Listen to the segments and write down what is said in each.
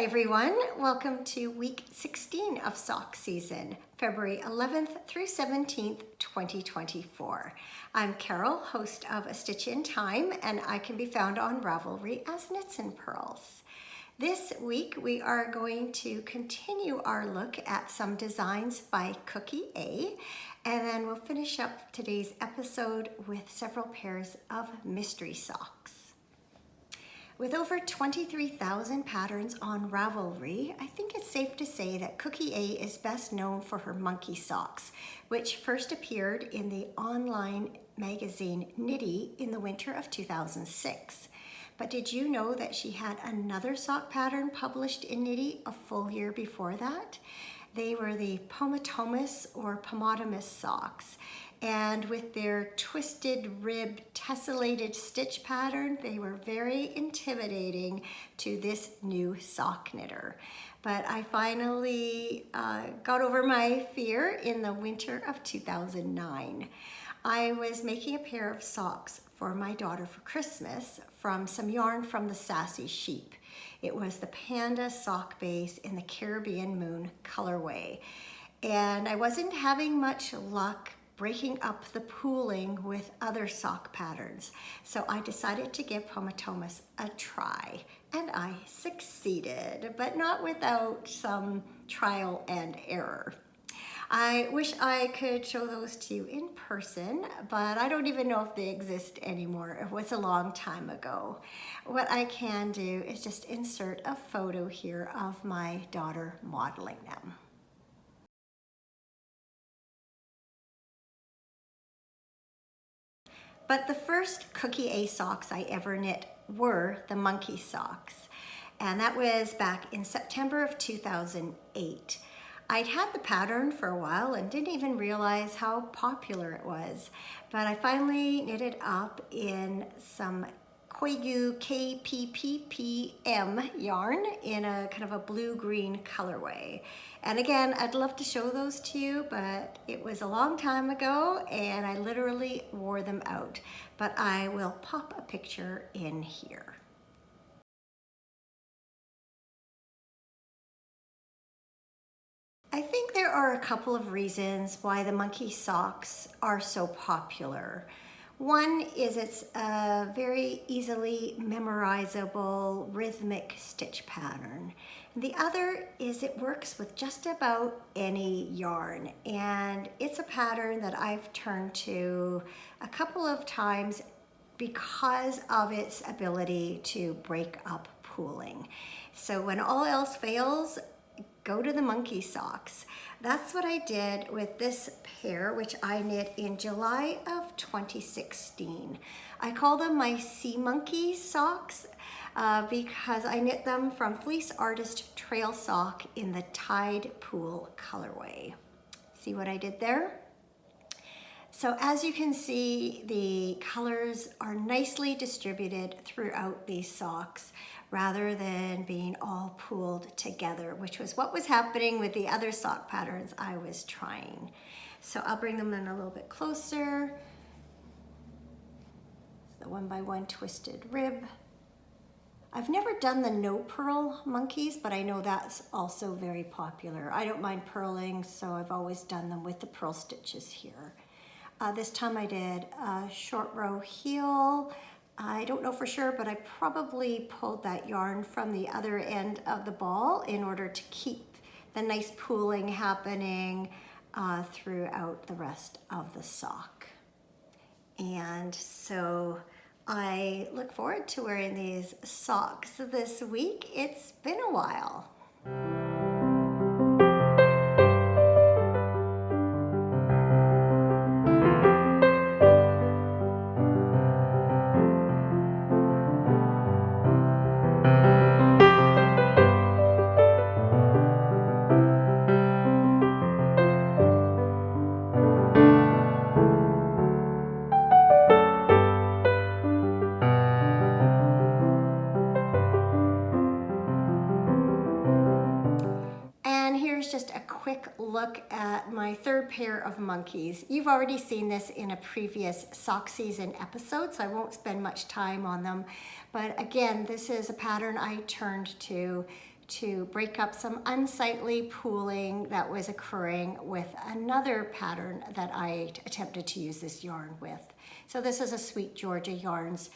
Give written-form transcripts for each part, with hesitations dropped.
Hi everyone, welcome to week 16 of sock season, February 11th through 17th, 2024. I'm Carol, host of A Stitch in Time, and I can be found on Ravelry as Knits and Pearls. This week we are going to continue our look at some designs by Cookie A, and then we'll finish up today's episode with several pairs of mystery socks. With over 23,000 patterns on Ravelry, I think it's safe to say that Cookie A is best known for her monkey socks, which first appeared in the online magazine Knitty in the winter of 2006. But did you know that she had another sock pattern published in Knitty a full year before that? They were the Pomatomos or Pomotomus socks. And with their twisted rib tessellated stitch pattern, they were very intimidating to this new sock knitter. But I finally got over my fear in the winter of 2009. I was making a pair of socks for my daughter for Christmas from some yarn from the Sassy Sheep. It was the Panda sock base in the Caribbean Moon colorway. And I wasn't having much luck breaking up the pooling with other sock patterns. So I decided to give Pomatomos a try, and I succeeded, but not without some trial and error. I wish I could show those to you in person, but I don't even know if they exist anymore. It was a long time ago. What I can do is just insert a photo here of my daughter modeling them. But the first Cookie A socks I ever knit were the monkey socks. And that was back in September of 2008. I'd had the pattern for a while and didn't even realize how popular it was. But I finally knitted up in some Koigu KPPPM yarn in a kind of a blue-green colorway. And again, I'd love to show those to you, but it was a long time ago and I literally wore them out. But I will pop a picture in here. I think there are a couple of reasons why the monkey socks are so popular. One is it's a very easily memorizable rhythmic stitch pattern. The other is it works with just about any yarn, and it's a pattern that I've turned to a couple of times because of its ability to break up pooling. So when all else fails, go to the monkey socks. That's what I did with this pair, which I knit in July of 2016. I call them my Sea Monkey socks because I knit them from Fleece Artist Trail Sock in the Tide Pool colorway. See what I did there? So as you can see, the colors are nicely distributed throughout these socks rather than being all pooled together, which was what was happening with the other sock patterns I was trying. So I'll bring them in a little bit closer. The 1x1 twisted rib. I've never done the no purl monkeys, but I know that's also very popular. I don't mind purling, so I've always done them with the purl stitches here. This time I did a short row heel. I don't know for sure, but I probably pulled that yarn from the other end of the ball in order to keep the nice pooling happening throughout the rest of the sock. And so I look forward to wearing these socks this week. It's been a while. Just a quick look at my third pair of monkeys. You've already seen this in a previous sock season episode, so I won't spend much time on them. But again, this is a pattern I turned to to break up some unsightly pooling that was occurring with another pattern that I attempted to use this yarn with. So this is a Sweet Georgia Yarns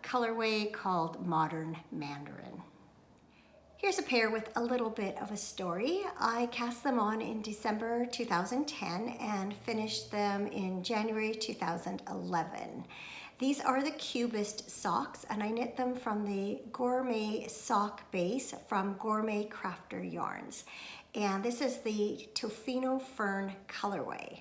colorway called Modern Mandarin. Here's a pair with a little bit of a story. I cast them on in December 2010 and finished them in January 2011. These are the Cubist socks, and I knit them from the Gourmet sock base from Gourmet Crafter Yarns. And this is the Tofino Fern colorway.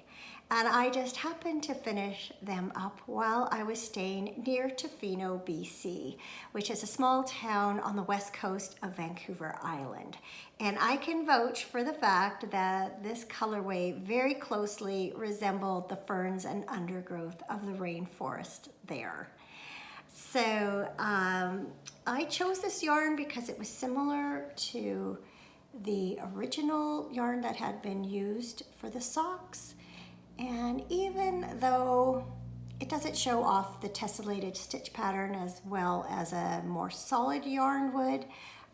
And I just happened to finish them up while I was staying near Tofino, BC, which is a small town on the west coast of Vancouver Island. And I can vouch for the fact that this colorway very closely resembled the ferns and undergrowth of the rainforest there. So I chose this yarn because it was similar to the original yarn that had been used for the socks. And even though it doesn't show off the tessellated stitch pattern as well as a more solid yarn would,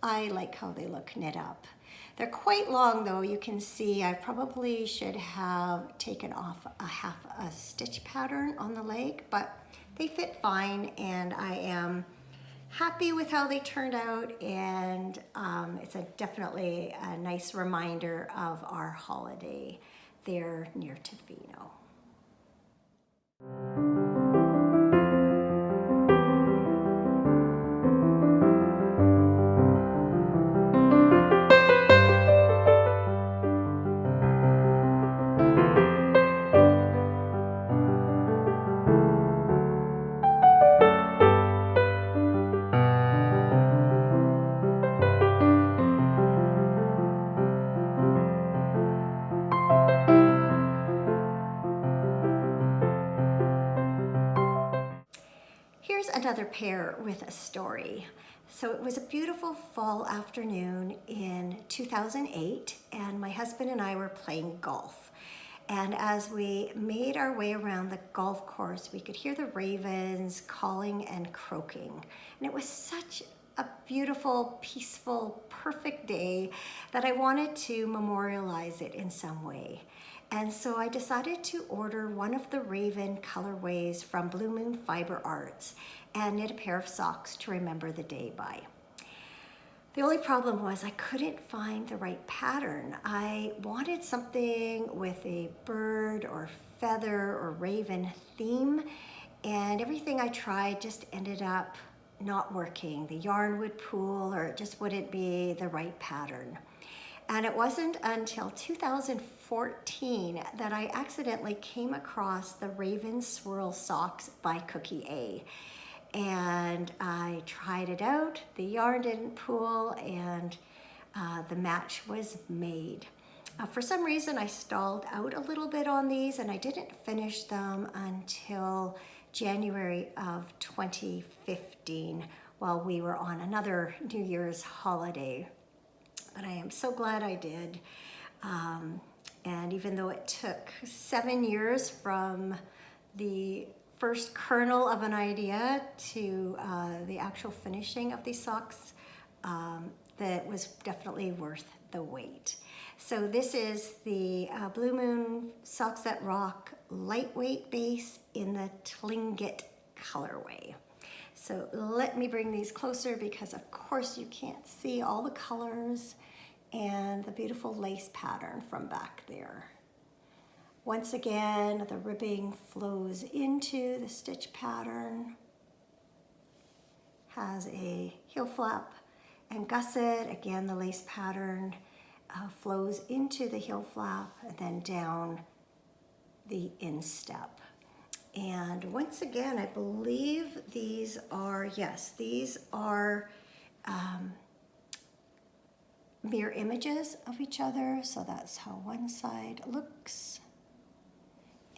I like how they look knit up. They're quite long though. You can see I probably should have taken off a half a stitch pattern on the leg, but they fit fine and I am happy with how they turned out, and it's definitely a nice reminder of our holiday there near Tofino. Here's another pair with a story. So it was a beautiful fall afternoon in 2008, and my husband and I were playing golf. And as we made our way around the golf course, we could hear the ravens calling and croaking. And it was such a beautiful, peaceful, perfect day that I wanted to memorialize it in some way. And so I decided to order one of the Raven colorways from Blue Moon Fiber Arts and knit a pair of socks to remember the day by. The only problem was I couldn't find the right pattern. I wanted something with a bird or feather or raven theme, and everything I tried just ended up not working. The yarn would pool or it just wouldn't be the right pattern. And it wasn't until 2014 that I accidentally came across the Raven Swirl Socks by Cookie A. And I tried it out, the yarn didn't pool, and the match was made. For some reason I stalled out a little bit on these and I didn't finish them until January of 2015 while we were on another New Year's holiday. But I am so glad I did. And even though it took 7 years from the first kernel of an idea to the actual finishing of these socks, that was definitely worth the wait. So this is the Blue Moon Socks That Rock lightweight base in the Tlingit colorway. So let me bring these closer because of course you can't see all the colors and the beautiful lace pattern from back there. Once again, the ribbing flows into the stitch pattern, has a heel flap and gusset. Again, the lace pattern flows into the heel flap and then down the instep. And once again, I believe these are, yes, these are mirror images of each other. So that's how one side looks.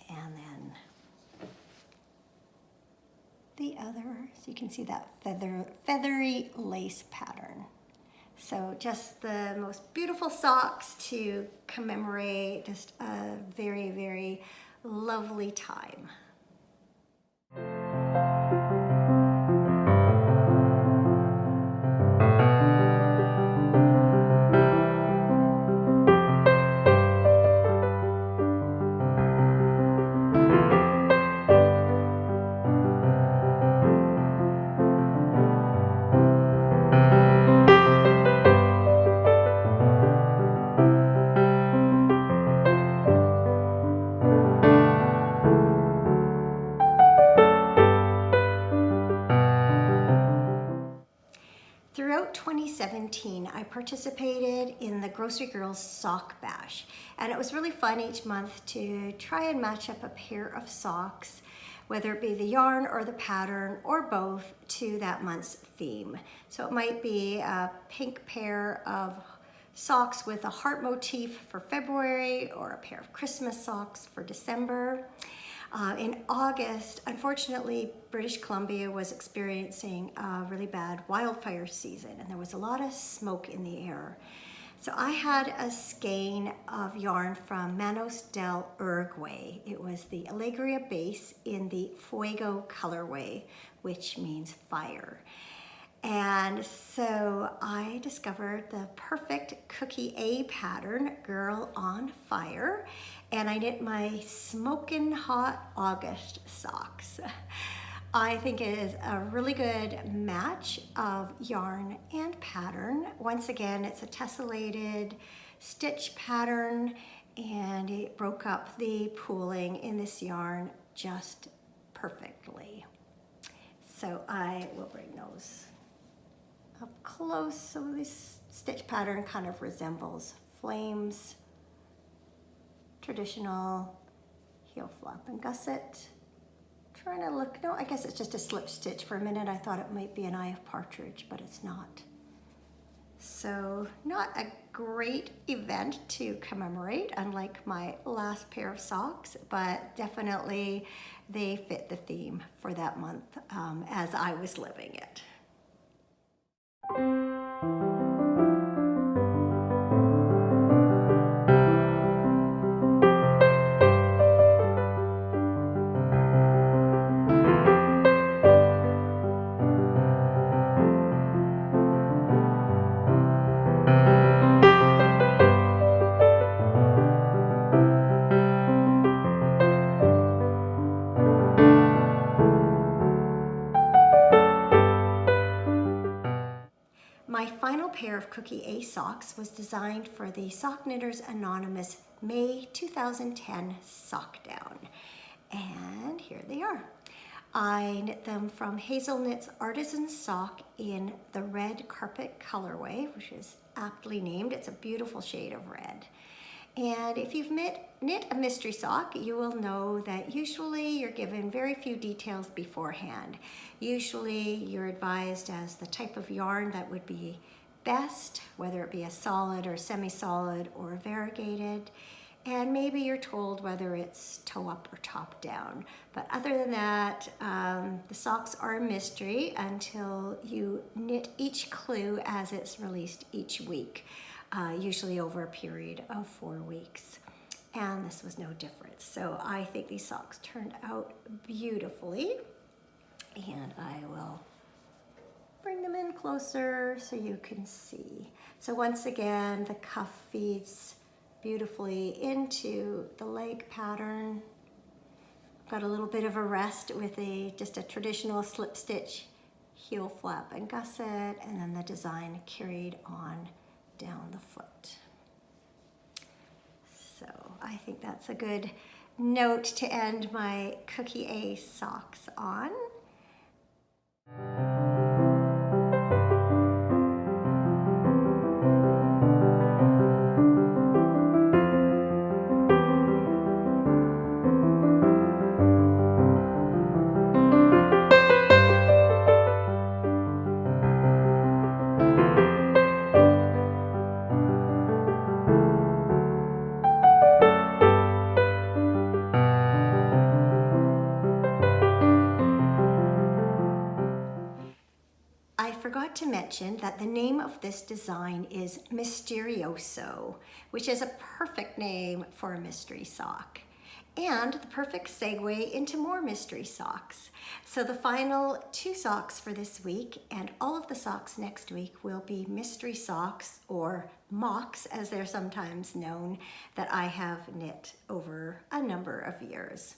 And then the other, so you can see that feathery lace pattern. So just the most beautiful socks to commemorate just a very, very lovely time. Throughout 2017, I participated in the Grocery Girls Sock Bash, and it was really fun each month to try and match up a pair of socks, whether it be the yarn or the pattern or both, to that month's theme. So it might be a pink pair of socks with a heart motif for February, or a pair of Christmas socks for December. In August, unfortunately, British Columbia was experiencing a really bad wildfire season, and there was a lot of smoke in the air. So I had a skein of yarn from Manos del Uruguay. It was the Alegria base in the Fuego colorway, which means fire. And so I discovered the perfect Cookie A pattern, Girl on Fire, and I knit my Smokin' Hot August socks. I think it is a really good match of yarn and pattern. Once again, it's a tessellated stitch pattern, and it broke up the pooling in this yarn just perfectly. So I will bring those up close. So this stitch pattern kind of resembles Flames traditional heel flap and gusset. Trying to look, no, I guess it's just a slip stitch. For a minute I thought it might be an eye of partridge, but it's not. So not a great event to commemorate, unlike my last pair of socks, but definitely they fit the theme for that month as I was living it. My final pair of Cookie A socks was designed for the Sock Knitters Anonymous May 2010 sock down. And here they are. I knit them from Hazelknit's Artisan Sock in the red carpet colorway, which is aptly named. It's a beautiful shade of red. And if you've knit a mystery sock, you will know that usually you're given very few details beforehand. Usually you're advised as the type of yarn that would be best, whether it be a solid or semi-solid or variegated. And maybe you're told whether it's toe up or top down. But other than that, the socks are a mystery until you knit each clue as it's released each week. Usually over a period of 4 weeks. And this was no different. So I think these socks turned out beautifully. And I will bring them in closer so you can see. So once again, the cuff feeds beautifully into the leg pattern. Got a little bit of a rest with just a traditional slip stitch heel flap and gusset, and then the design carried on down the foot. So I think that's a good note to end my Cookie A socks on. I forgot to mention that the name of this design is Misterioso, which is a perfect name for a mystery sock, and the perfect segue into more mystery socks. So the final 2 socks for this week and all of the socks next week will be mystery socks, or mocks as they're sometimes known, that I have knit over a number of years.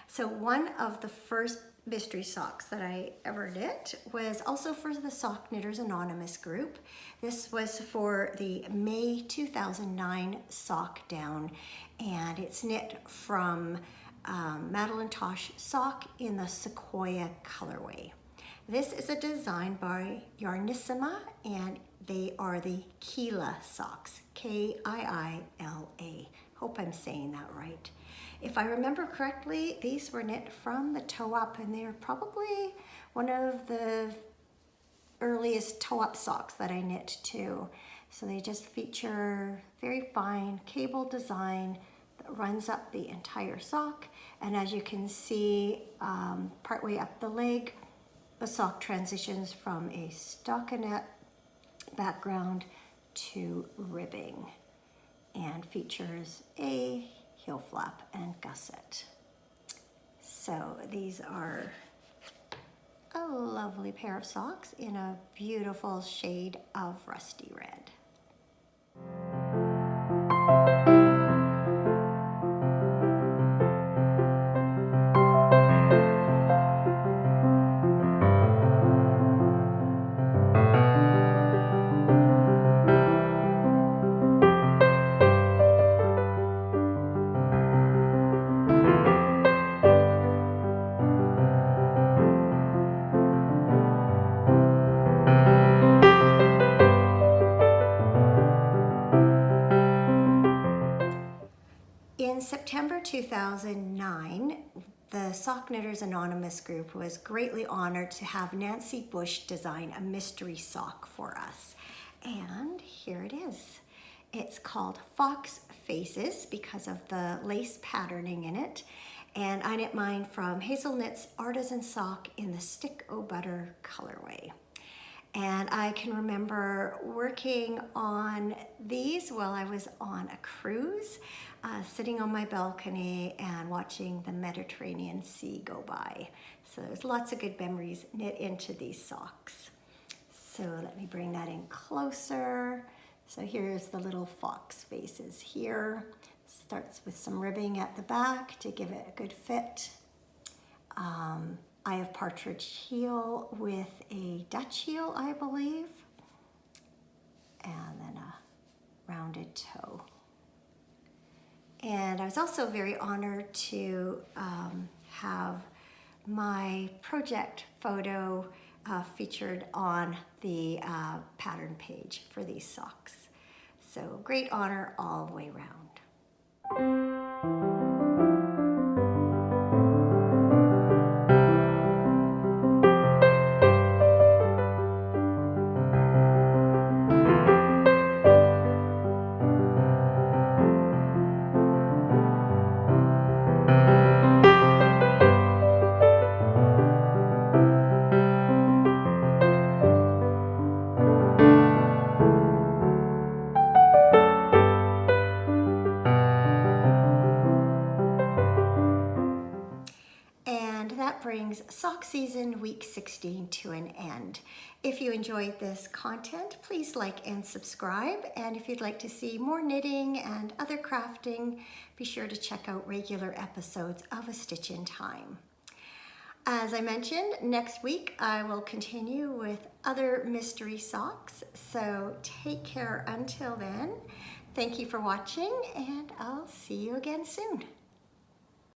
So one of the first mystery socks that I ever knit was also for the Sock Knitters Anonymous group. This was for the May 2009 sock down, and it's knit from Madeline Tosh sock in the Sequoia colorway. This is a design by Yarnissima, and they are the Kiila socks, Kiila. Hope I'm saying that right. If I remember correctly, these were knit from the toe up, and they're probably one of the earliest toe up socks that I knit too. So they just feature very fine cable design that runs up the entire sock. And as you can see, partway up the leg, the sock transitions from a stockinette background to ribbing and features a heel flap and gusset. So these are a lovely pair of socks in a beautiful shade of rusty red. In September 2009, the Sock Knitters Anonymous group was greatly honored to have Nancy Bush design a mystery sock for us. And here it is. It's called Fox Faces because of the lace patterning in it. And I knit mine from Hazelknit's Artisan Sock in the Stick O' Butter colorway. And I can remember working on these while I was on a cruise, sitting on my balcony and watching the Mediterranean Sea go by. So there's lots of good memories knit into these socks. So let me bring that in closer. So here's the little fox faces here. Starts with some ribbing at the back to give it a good fit. I have partridge heel with a Dutch heel, I believe, and then a rounded toe. And I was also very honored to have my project photo featured on the pattern page for these socks. So great honor all the way around. That brings sock season week 16 to an end. If you enjoyed this content, please like and subscribe. And if you'd like to see more knitting and other crafting, be sure to check out regular episodes of A Stitch in Time. As I mentioned, next week I will continue with other mystery socks. So take care until then. Thank you for watching, and I'll see you again soon.